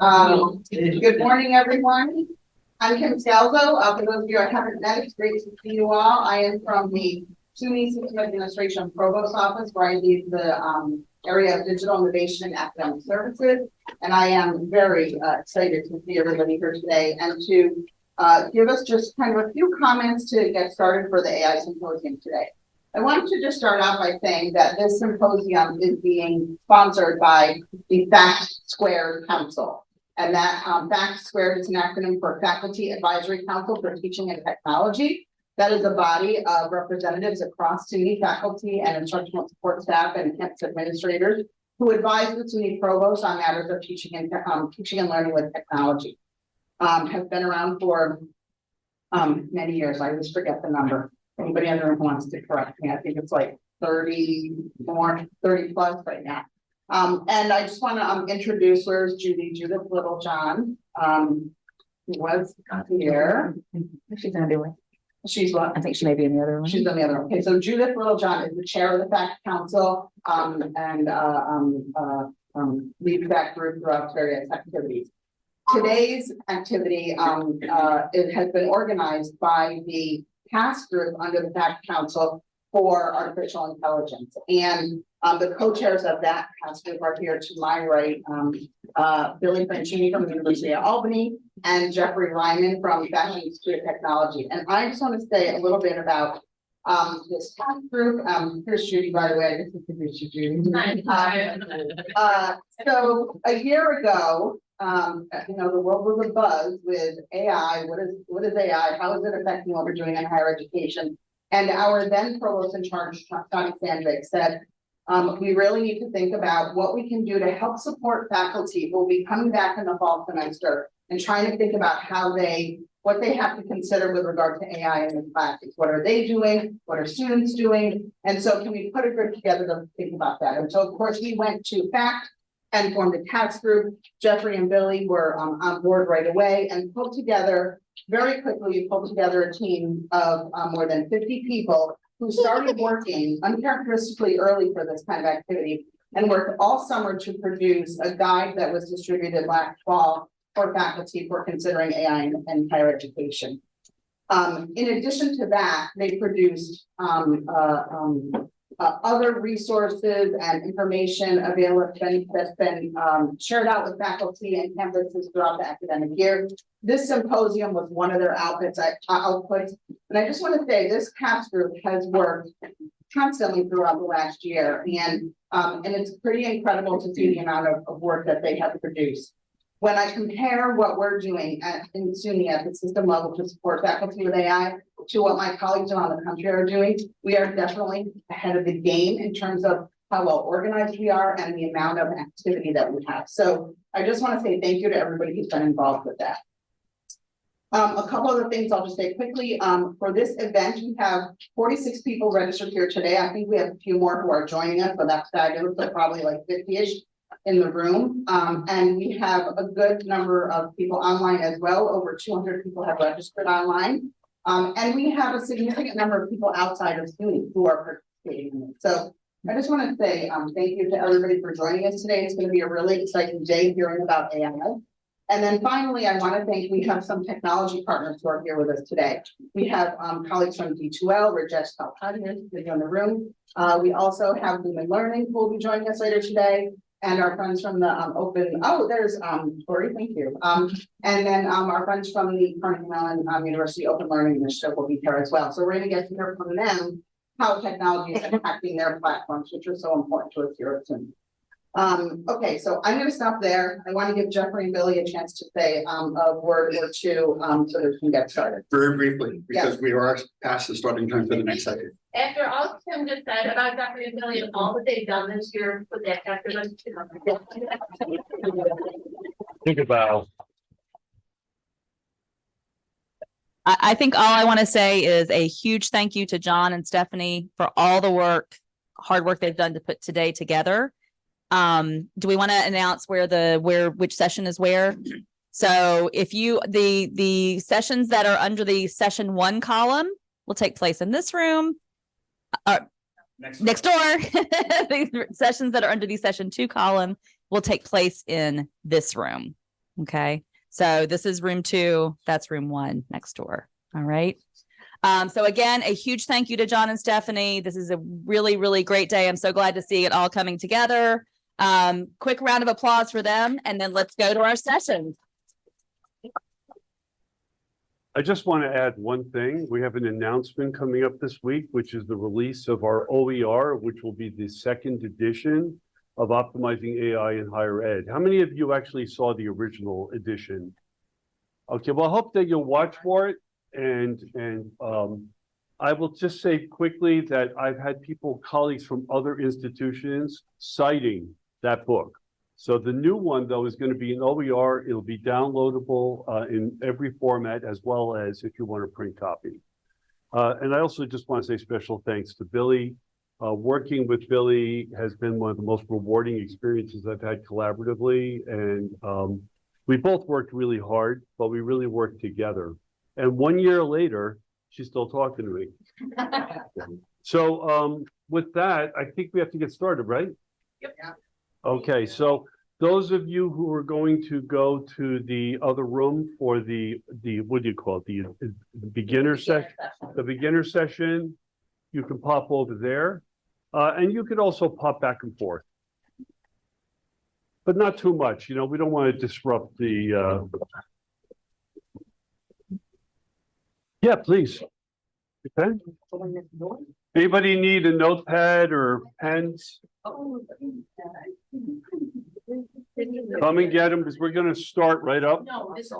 Good morning, everyone. I'm Kim Scalzo. For those of you I haven't met, it's great to see you all. I am from the SUNY System Administration Provost Office, where I lead the area of digital innovation and academic services. And I am very excited to see everybody here today and to give us just kind of a few comments to get started for the AI Symposium today. I wanted to just start out by saying that this symposium is being sponsored by the FACT2 Council. And that FACT2 is an acronym for Faculty Advisory Council for Teaching and Technology. That is a body of representatives across SUNY faculty and instructional support staff and campus administrators who advise the SUNY provost on matters of teaching and learning with technology. Has been around for many years. I always forget the number. Anybody in the room wants to correct me? I think it's like 30 plus right now. And I just want to introduce, where's Judith Littlejohn, who was here. She's gonna do it. She's what? I think she may be in the other room. She's in the other room. Okay, so Judith Littlejohn is the chair of the FACT Council and leads that group throughout various activities. Today's activity it has been organized by the task group under the FACT Council for Artificial Intelligence. And the co-chairs of that task group are here to my right, Billy Franchini from the University of Albany and Jeffrey Ryman from Fashion Institute of Technology. And I just want to say a little bit about this task group. Here's Judy, by the way. I just introduced you, Judy. So a year ago, the world was abuzz with AI. What is AI? How is it affecting what we're doing in higher education? And our then provost in charge, Johnny Sandvik, said, we really need to think about what we can do to help support faculty who will be coming back in the fall semester and trying to think about what they have to consider with regard to AI in the classes. What are they doing? What are students doing? And so can we put a group together to think about that? And so of course we went to FACT and formed a task group. Jeffrey and Billy were on board right away and pulled together very quickly, a team of more than 50 people who started working uncharacteristically early for this kind of activity and worked all summer to produce a guide that was distributed last fall for faculty for considering AI in higher education. In addition to that, they produced other resources and information available that's been shared out with faculty and campuses throughout the academic year. This symposium was one of their outputs. And I just want to say this task group has worked constantly throughout the last year, and it's pretty incredible to see the amount of work that they have produced. When I compare what we're doing in SUNY at the system level to support faculty with AI to what my colleagues around the country are doing, we are definitely ahead of the game in terms of how well organized we are and the amount of activity that we have. So I just want to say thank you to everybody who's been involved with that. A couple other things I'll just say quickly. For this event, we have 46 people registered here today. I think we have a few more who are joining us, so that's fabulous. So probably like 50-ish in the room. And we have a good number of people online as well. Over 200 people have registered online. And we have a significant number of people outside of SUNY who are participating in it. So I just want to say thank you to everybody for joining us today. It's going to be a really exciting day hearing about AI. And then finally, I want to thank, we have some technology partners who are here with us today. We have colleagues from D2L, Rajesh Kalpani is in the room. We also have Lumen Learning who will be joining us later today. And our friends from the there's Tori, thank you. And then our friends from the Carnegie Mellon University Open Learning Initiative will be here as well. So we're going to get to hear from them how technology is impacting their platforms, which are so important to us here at SUNY. Okay, so I'm going to stop there. I want to give Jeffrey and Billy a chance to say a word or two so that we can get started. Very briefly, because we are past the starting time for the next section. After all Tim just said about Jeffrey and Billy and all that they've done this year with that chapter, Think about. I think all I want to say is a huge thank you to John and Stephanie for all the hard work they've done to put today together. Do we want to announce which session is where? So if the sessions that are under the session 1 column will take place in this room. Next door. The sessions that are under the session 2 column will take place in this room. Okay, so this is room 2, that's room 1 next door. All right. So again, a huge thank you to John and Stephanie. This is a really, really great day. I'm so glad to see it all coming together. Quick round of applause for them, and then let's go to our session. I just want to add one thing. We have an announcement coming up this week, which is the release of our OER, which will be the 2nd edition of Optimizing AI in Higher Ed. How many of you actually saw the original edition? Okay, well, I hope that you'll watch for it. And I will just say quickly that I've had people, colleagues from other institutions citing that book. So the new one, though, is going to be an OER. It'll be downloadable in every format, as well as if you want a print copy. And I also just want to say special thanks to Billy. Working with Billy has been one of the most rewarding experiences I've had collaboratively. And we both worked really hard, but we really worked together. And 1 year later, she's still talking to me. So with that, I think we have to get started, right? Yep. Okay, so those of you who are going to go to the other room for the what do you call it? The beginner session, the beginner session, you can pop over there. And you could also pop back and forth. But not too much, you know, we don't want to disrupt the yeah, please. Okay. Anybody need a notepad or pens? Come and get them because we're going to start right up. No, this